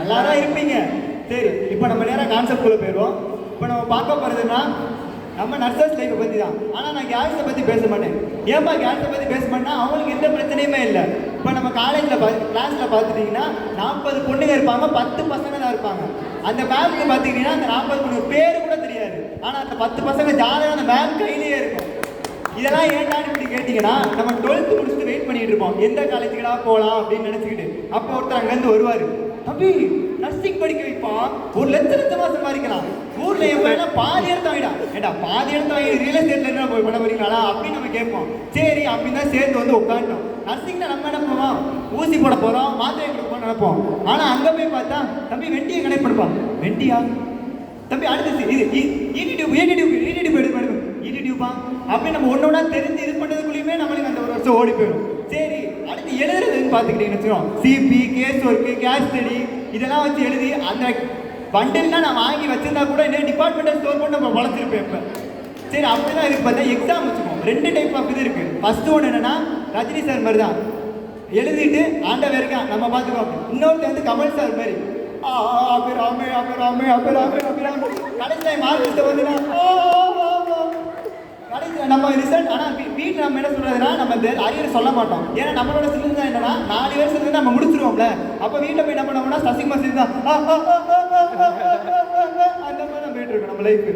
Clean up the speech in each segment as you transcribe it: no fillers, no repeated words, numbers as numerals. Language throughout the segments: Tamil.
நல்லா தான் இருப்பீங்க. சரி, இப்போ நம்ம நேராக கான்செப்ட்குள்ளே போயிடுவோம். இப்போ நம்ம பார்க்க போகிறதுன்னா நம்ம நர்சஸ் லைஃப்பை பற்றி தான். ஆனால் நான் கேர்ள்ஸை பற்றி பேச மாட்டேன். ஏன்பா கேர்ள்ஸை பற்றி பேச மாட்டேன்னா அவங்களுக்கு எந்த பிரச்சனையுமே இல்லை. இப்போ நம்ம காலேஜில் கிளாஸில் பார்த்துட்டிங்கன்னா 40 பொண்ணுங்க இருப்பாங்க, 10 பசங்க தான் இருப்பாங்க. அந்த மேம்க்கு பார்த்துக்கிட்டிங்கன்னா அந்த 40 பொண்ணு பேர் கூட தெரியாது. ஆனால் அந்த 10 பசங்க ஜாலியாக அந்த மேம் கையிலேயே இருக்கும். இதெல்லாம் ஏன்டான்னு இப்படி கேட்டிங்கன்னா நம்ம 12th முடிச்சுட்டு வெயிட் பண்ணிட்டு இருப்போம், எந்த காலேஜுக்கடா போகலாம் அப்படின்னு நினச்சிக்கிட்டு. அப்போ ஒருத்தர் அங்கேருந்து வருவார், தம்பி நர்சிங் படிக்க வைப்பான், 1 லட்சமாக சம்பாதிக்கலாம், ஊரில் என் பையனா பாதி எடுத்து வாங்கிடா, ஏண்டா பாதி எடுத்து வாங்கி ரியல் எஸ்டேட்ல என்ன போய் பண்ண போறீங்களா அப்படின்னு நம்ம கேட்போம். சரி அப்படின்னு தான் சேர்ந்து வந்து உட்காந்துட்டோம். நர்சிங்னா நம்ம என்ன பண்ணுவோம், ஊசி போட போகிறோம், மாத்திரை கொடுப்போம் நினைப்போம். ஆனால் அங்கே போய் பார்த்தா தம்பி வெண்டியை கனெக்ட் பண்ணுப்பான். வெண்டியா தம்பி அடுத்து இது ஈடிடியூபா அப்படி நம்ம ஒன்றா தெரிஞ்சு இது பண்ணுறதுக்குள்ளேயுமே நம்மளுக்கு அந்த 1 வருஷம் ஓடி போயிடும். சரி, அடுத்து எழுதுறதுன்னு பார்த்துக்கிட்டீங்கன்னு வச்சுக்கோம், சிபி, கேஸ் ஒர்க்கு, கேஸ் ஸ்டடி இதெல்லாம் வச்சு எழுதி அந்த பண்டில்லாம் நான் வாங்கி வச்சிருந்தா கூட இன்னும் டிபார்ட்மெண்டல் ஸ்டோர் பண்ணி நம்ம வளர்த்துருப்பேன் இப்போ. சரி, அப்படிலாம் இதுக்கு பார்த்தா எக்ஸாம் வச்சுக்கோம். 2 டைப் ஆஃப் இது இருக்குது. ஃபஸ்ட்டு ஒன்று என்னென்னா ரஜினி சார் மாதிரி தான் எழுதிட்டு ஆண்டவர் இருக்கான் நம்ம பார்த்துக்கோம். இன்னொருத்த வந்து கமல் சார் மாதிரி அபிராமே அபிராமே அபிராமே அபிராமே கடைசியில் மார்க் வந்துன்னா கடைசியில் நம்ம ரிசல்ட். ஆனால் வீட்டில் நம்ம என்ன சொல்கிறதுனா நம்ம இந்த அரியர் சொல்ல மாட்டோம். ஏன்னா நம்மளோட சிலிண்டர் தான் என்னன்னா 4 வருஷத்துக்கு நம்ம முடிச்சிருவோம்ல. அப்போ வீட்டில் போய் என்ன பண்ணோம்னா சசிகுமார் சிங் தான் அந்த மாதிரி நம்ம போயிட்டு இருக்கோம் நம்ம லைஃப்.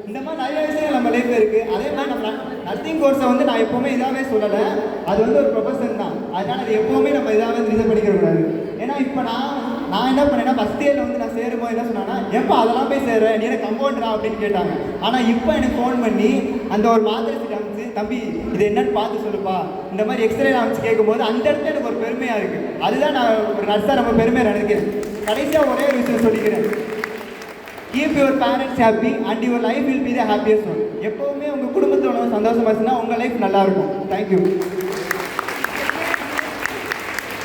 இந்த மாதிரி நிறைய விஷயங்கள் நம்ம லைஃப் இருக்குது. அதே மாதிரி நம்ம நர்சிங் கோர்ஸை வந்து நான் எப்போவுமே இதாகவே சொல்லலை, அது வந்து ஒரு ப்ரொஃபஷன் தான். அதனால் அது எப்போவுமே நம்ம இதாகவே ரிசர்வ் பண்ணிக்கக்கூடாது. ஏன்னா இப்போ நான் என்ன பண்ணேன்னா ஃபஸ்ட் இயரில் வந்து நான் சேரும்போது என்ன சொன்னேன்னா, எப்போ அதெல்லாம் போய் சேருவேன் நீ எனக்கு கம்பவுண்டரா அப்படின்னு கேட்டாங்க. ஆனால் இப்போ எனக்கு ஃபோன் பண்ணி அந்த ஒரு மாத்திரை சீட் அமைச்சு, தம்பி இது என்னன்னு பார்த்து சொல்லுப்பா, இந்த மாதிரி எக்ஸ்ரே அமைச்சு கேட்கும்போது அந்த இடத்துல எனக்கு ஒரு பெருமையாக இருக்குது. அதுதான் நான் ஒரு நர்ஸாக நம்ம பெருமையாக நினைக்கிறேன். கடைசியாக ஒரே ஒரு விஷயம் சொல்லிக்கிறேன், keep your parents happy and your life will be the happiest one. எப்போவுமே உங்கள் குடும்பத்தோட சந்தோஷமா இருந்துச்சுன்னா உங்கள் லைஃப் நல்லா இருக்கும். தேங்க்யூ.